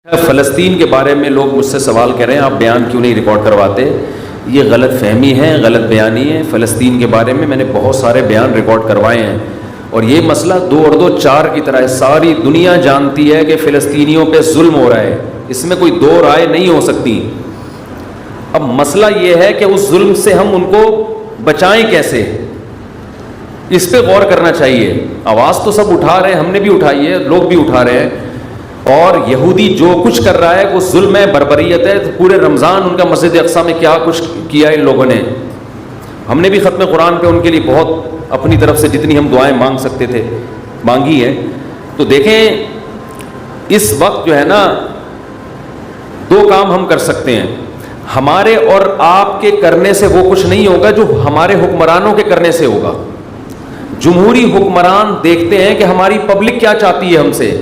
فلسطین کے بارے میں لوگ مجھ سے سوال کر رہے ہیں آپ بیان کیوں نہیں ریکارڈ کرواتے. یہ غلط فہمی ہے, غلط بیانی ہے. فلسطین کے بارے میں نے بہت سارے بیان ریکارڈ کروائے ہیں اور یہ مسئلہ 2 اور 2 4 کی طرح ہے. ساری دنیا جانتی ہے کہ فلسطینیوں پہ ظلم ہو رہا ہے, اس میں کوئی دو رائے نہیں ہو سکتی. اب مسئلہ یہ ہے کہ اس ظلم سے ہم ان کو بچائیں کیسے, اس پہ غور کرنا چاہیے. آواز تو سب اٹھا رہے ہیں, ہم نے بھی اٹھائی ہے, لوگ بھی اٹھا رہے ہیں. اور یہودی جو کچھ کر رہا ہے وہ ظلم ہے, بربریت ہے. پورے رمضان ان کا مسجد اقصی میں کیا کچھ کیا ان لوگوں نے. ہم نے بھی ختم قرآن پہ ان کے لیے بہت اپنی طرف سے جتنی ہم دعائیں مانگ سکتے تھے مانگی ہیں. تو دیکھیں اس وقت جو ہے نا 2 کام ہم کر سکتے ہیں. ہمارے اور آپ کے کرنے سے وہ کچھ نہیں ہوگا جو ہمارے حکمرانوں کے کرنے سے ہوگا. جمہوری حکمران دیکھتے ہیں کہ ہماری پبلک کیا چاہتی ہے ہم سے.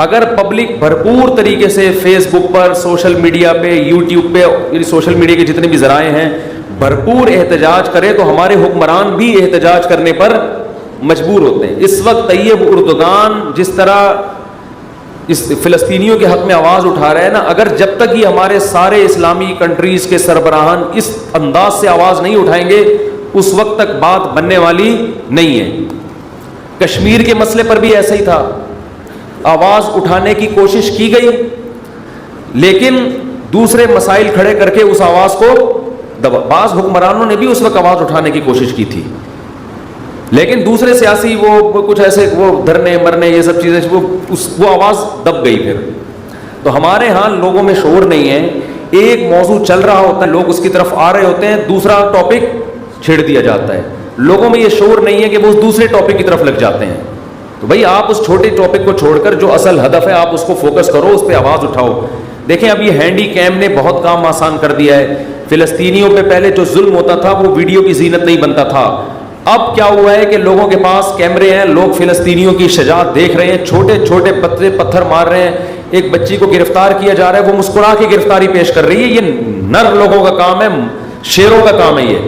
اگر پبلک بھرپور طریقے سے فیس بک پر, سوشل میڈیا پہ, یوٹیوب پہ, سوشل میڈیا کے جتنے بھی ذرائع ہیں, بھرپور احتجاج کرے تو ہمارے حکمران بھی احتجاج کرنے پر مجبور ہوتے ہیں. اس وقت طیب اردگان جس طرح اس فلسطینیوں کے حق میں آواز اٹھا رہے ہیں نا, اگر جب تک یہ ہمارے سارے اسلامی کنٹریز کے سربراہان اس انداز سے آواز نہیں اٹھائیں گے اس وقت تک بات بننے والی نہیں ہے. کشمیر کے مسئلے پر بھی ایسا ہی تھا, آواز اٹھانے کی کوشش کی گئی لیکن دوسرے مسائل کھڑے کر کے اس آواز کو بعض حکمرانوں نے بھی اس وقت آواز اٹھانے کی کوشش کی تھی لیکن دوسرے سیاسی وہ کچھ ایسے وہ دھرنے مرنے یہ سب چیزیں وہ آواز دب گئی. پھر تو ہمارے ہاں لوگوں میں شعور نہیں ہے. ایک موضوع چل رہا ہوتا ہے, لوگ اس کی طرف آ رہے ہوتے ہیں, دوسرا ٹاپک چھیڑ دیا جاتا ہے. لوگوں میں یہ شعور نہیں ہے کہ وہ دوسرے ٹاپک کی طرف لگ جاتے ہیں. تو بھائی آپ اس چھوٹے ٹاپک کو چھوڑ کر جو اصل ہدف ہے آپ اس کو فوکس کرو, اس پہ آواز اٹھاؤ. دیکھیں اب یہ ہینڈی کیم نے بہت کام آسان کر دیا ہے. فلسطینیوں پہ پہلے جو ظلم ہوتا تھا وہ ویڈیو کی زینت نہیں بنتا تھا. اب کیا ہوا ہے کہ لوگوں کے پاس کیمرے ہیں, لوگ فلسطینیوں کی شجاعت دیکھ رہے ہیں, چھوٹے چھوٹے پتھر مار رہے ہیں. ایک بچی کو گرفتار کیا جا رہا ہے, وہ مسکرا کے گرفتاری پیش کر رہی ہے. یہ نر لوگوں کا کام ہے, شیروں کا کام ہے. یہ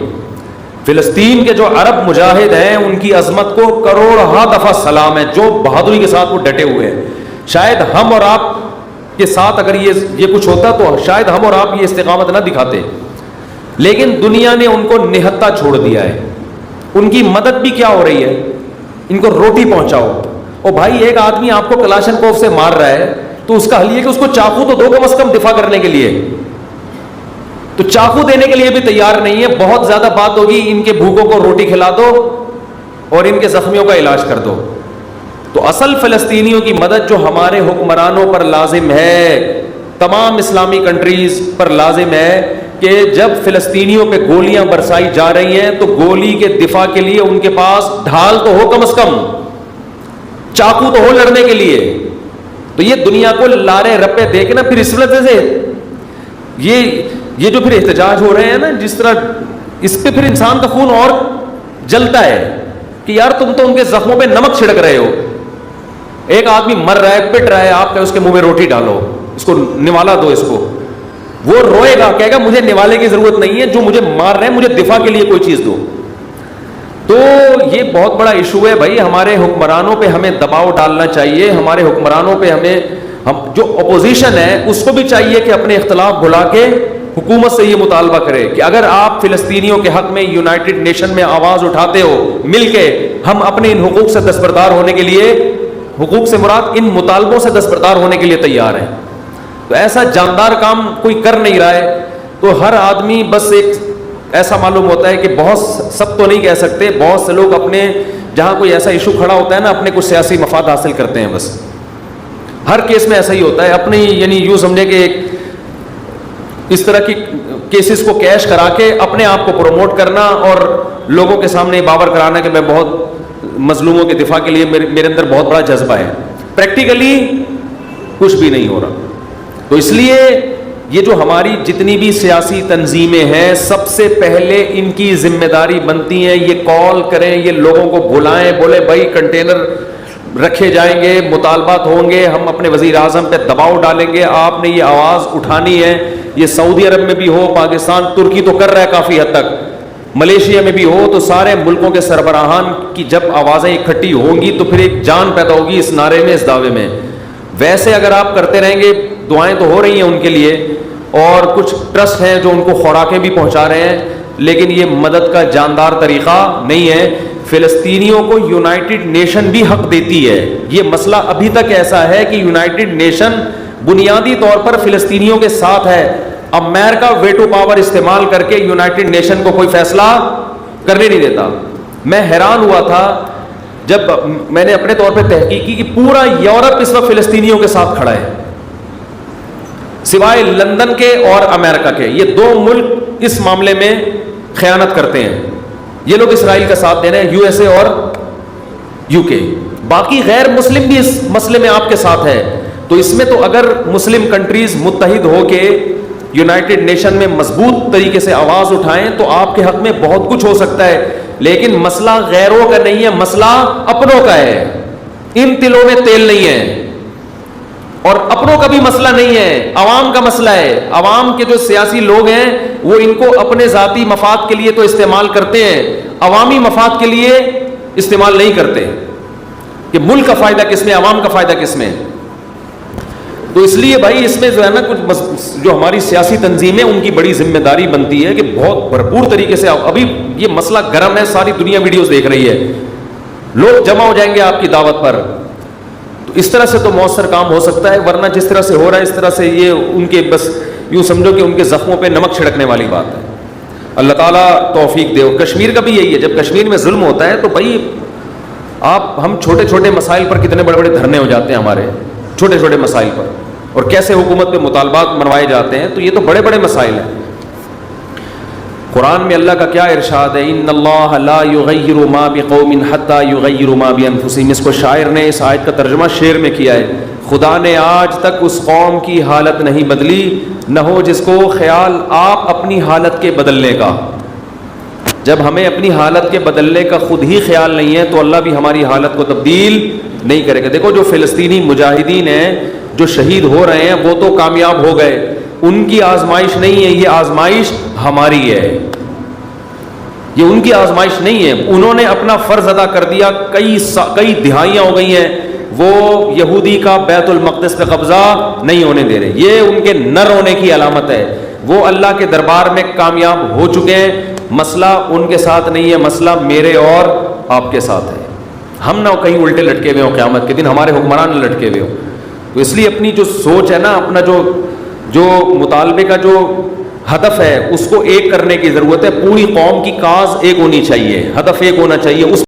فلسطین کے جو عرب مجاہد ہیں ان کی عظمت کو کروڑہا دفعہ سلام ہے, جو بہادری کے ساتھ وہ ڈٹے ہوئے ہیں. شاید ہم اور آپ کے ساتھ اگر یہ کچھ ہوتا تو شاید ہم اور آپ یہ استقامت نہ دکھاتے, لیکن دنیا نے ان کو نہتا چھوڑ دیا ہے. ان کی مدد بھی کیا ہو رہی ہے, ان کو روٹی پہنچاؤ. اور بھائی ایک آدمی آپ کو کلاشن کوف سے مار رہا ہے تو اس کا حل یہ کہ اس کو چاقو تو دو کم از کم دفاع کرنے کے لیے, تو چاقو دینے کے لیے بھی تیار نہیں ہے. بہت زیادہ بات ہوگی, ان کے بھوکوں کو روٹی کھلا دو اور ان کے زخمیوں کا علاج کر دو. تو اصل فلسطینیوں کی مدد جو ہمارے حکمرانوں پر لازم ہے, تمام اسلامی کنٹریز پر لازم ہے کہ جب فلسطینیوں پہ گولیاں برسائی جا رہی ہیں تو گولی کے دفاع کے لیے ان کے پاس ڈھال تو ہو, کم از کم چاقو تو ہو لڑنے کے لیے. تو یہ دنیا کو لارے رپے دیکھنا. پھر اس وجہ سے یہ جو پھر احتجاج ہو رہے ہیں نا, جس طرح اس پہ پھر انسان کا خون اور جلتا ہے کہ یار تم تو ان کے زخموں پہ نمک چھڑک رہے ہو. ایک آدمی مر رہا ہے, پٹ رہا ہے, آپ کہ اس کے منہ میں روٹی ڈالو, اس کو نوالا دو. اس کو وہ روئے گا, کہے گا مجھے نوالے کی ضرورت نہیں ہے, جو مجھے مار رہے ہیں مجھے دفاع کے لیے کوئی چیز دو. تو یہ بہت بڑا ایشو ہے بھائی. ہمارے حکمرانوں پہ ہمیں دباؤ ڈالنا چاہیے. ہمارے حکمرانوں پہ ہم جو اپوزیشن ہے اس کو بھی چاہیے کہ اپنے اختلاف بھلا کے حکومت سے یہ مطالبہ کرے کہ اگر آپ فلسطینیوں کے حق میں یونائٹڈ نیشن میں آواز اٹھاتے ہو مل کے, ہم اپنے ان حقوق سے دستبردار ہونے کے لیے, حقوق سے مراد ان مطالبوں سے دستبردار ہونے کے لیے تیار ہیں. تو ایسا جاندار کام کوئی کر نہیں رہا ہے. تو ہر آدمی بس ایک ایسا معلوم ہوتا ہے کہ بہت, سب تو نہیں کہہ سکتے, بہت سے لوگ اپنے جہاں کوئی ایسا ایشو کھڑا ہوتا ہے نا اپنے کچھ سیاسی مفاد حاصل کرتے ہیں. بس ہر کیس میں ایسا ہی ہوتا ہے. اپنی یعنی یوں سمجھے کہ اس طرح کی کیسز کو کیش کرا کے اپنے آپ کو پروموٹ کرنا اور لوگوں کے سامنے باور کرانا کہ میں بہت مظلوموں کے دفاع کے لیے میرے اندر بہت بڑا جذبہ ہے. پریکٹیکلی کچھ بھی نہیں ہو رہا. تو اس لیے یہ جو ہماری جتنی بھی سیاسی تنظیمیں ہیں سب سے پہلے ان کی ذمہ داری بنتی ہے یہ کال کریں, یہ لوگوں کو بلائیں, بولے بھائی کنٹینر رکھے جائیں گے, مطالبات ہوں گے, ہم اپنے وزیر اعظم پہ دباؤ ڈالیں گے, آپ نے یہ آواز اٹھانی ہے. یہ سعودی عرب میں بھی ہو, پاکستان, ترکی تو کر رہا ہے کافی حد تک, ملیشیا میں بھی ہو, تو سارے ملکوں کے سربراہان کی جب آوازیں اکٹھی ہوں گی تو پھر ایک جان پیدا ہوگی اس نعرے میں, اس دعوے میں. ویسے اگر آپ کرتے رہیں گے، دعائیں تو ہو رہی ہیں ان کے لیے، اور کچھ ٹرسٹ ہیں جو ان کو خوراکیں بھی پہنچا رہے ہیں، لیکن یہ مدد کا جاندار طریقہ نہیں ہے. فلسطینیوں کو یونائٹڈ نیشن بھی حق دیتی ہے. یہ مسئلہ ابھی تک ایسا ہے کہ یونائٹڈ نیشن بنیادی طور پر فلسطینیوں کے ساتھ ہے. امریکہ ویٹو پاور استعمال کر کے یونائٹڈ نیشن کو کوئی فیصلہ کرنے نہیں دیتا. میں حیران ہوا تھا جب میں نے اپنے طور پہ تحقیق کی کہ پورا یورپ اس وقت فلسطینیوں کے ساتھ کھڑا ہے، سوائے لندن کے اور امریکہ کے. یہ دو ملک اس معاملے میں خیانت کرتے ہیں. یہ لوگ اسرائیل کا ساتھ دے رہے ہیں، یو ایس اے اور یو کے. باقی غیر مسلم بھی اس مسئلے میں آپ کے ساتھ ہے. تو اس میں تو اگر مسلم کنٹریز متحد ہو کے یونائٹڈ نیشن میں مضبوط طریقے سے آواز اٹھائیں تو آپ کے حق میں بہت کچھ ہو سکتا ہے. لیکن مسئلہ غیروں کا نہیں ہے، مسئلہ اپنوں کا ہے. ان تلوں میں تیل نہیں ہے، اور اپنوں کا بھی مسئلہ نہیں ہے، عوام کا مسئلہ ہے. عوام کے جو سیاسی لوگ ہیں وہ ان کو اپنے ذاتی مفاد کے لیے تو استعمال کرتے ہیں، عوامی مفاد کے لیے استعمال نہیں کرتے کہ ملک کا فائدہ کس میں، عوام کا فائدہ کس میں. تو اس لیے بھائی اس میں جو ہے نا کچھ جو ہماری سیاسی تنظیمیں ان کی بڑی ذمہ داری بنتی ہے کہ بہت بھرپور طریقے سے. ابھی یہ مسئلہ گرم ہے، ساری دنیا ویڈیوز دیکھ رہی ہے، لوگ جمع ہو جائیں گے آپ کی دعوت پر. تو اس طرح سے تو مؤثر کام ہو سکتا ہے، ورنہ جس طرح سے ہو رہا ہے اس طرح سے یہ ان کے بس یوں سمجھو کہ ان کے زخموں پہ نمک چھڑکنے والی بات ہے. اللہ تعالیٰ توفیق دے. کشمیر کا بھی یہی ہے، جب کشمیر میں ظلم ہوتا ہے تو بھائی ہم چھوٹے چھوٹے مسائل پر کتنے بڑے بڑے دھرنے ہو جاتے ہیں ہمارے چھوٹے چھوٹے مسائل پر، اور کیسے حکومت پہ مطالبات منوائے جاتے ہیں. تو یہ تو بڑے بڑے مسائل ہیں. قرآن میں اللہ کا کیا ارشاد ہے، ان اللہ لا یغیر ما بقوم حتی یغیروا ما بانفسہم. اس کو شاعر نے اس آیت کا ترجمہ شعر میں کیا ہے. خدا نے آج تک اس قوم کی حالت نہیں بدلی، نہ ہو جس کو خیال آپ اپنی حالت کے بدلنے کا. جب ہمیں اپنی حالت کے بدلنے کا خود ہی خیال نہیں ہے تو اللہ بھی ہماری حالت کو تبدیل نہیں کرے گا. دیکھو جو فلسطینی مجاہدین ہیں جو شہید ہو رہے ہیں وہ تو کامیاب ہو گئے، ان کی آزمائش نہیں ہے، یہ آزمائش ہماری ہے. یہ ان کی آزمائش نہیں ہے، انہوں نے اپنا فرض ادا کر دیا. کئی دہائیاں ہو گئی ہیں وہ یہودی کا بیت المقدس پہ قبضہ نہیں ہونے دے رہے. یہ ان کے نر ہونے کی علامت ہے. وہ اللہ کے دربار میں کامیاب ہو چکے ہیں. مسئلہ ان کے ساتھ نہیں ہے، مسئلہ میرے اور آپ کے ساتھ ہے. ہم نہ کہیں الٹے لٹکے ہوئے ہوں قیامت کے دن، ہمارے حکمران نہ لٹکے ہوئے ہوں. تو اس لیے اپنی جو سوچ ہے نا، اپنا جو مطالبے کا جو ہدف ہے اس کو ایک کرنے کی ضرورت ہے. پوری قوم کی کاز ایک ہونی چاہیے، ہدف ایک ہونا چاہیے. اس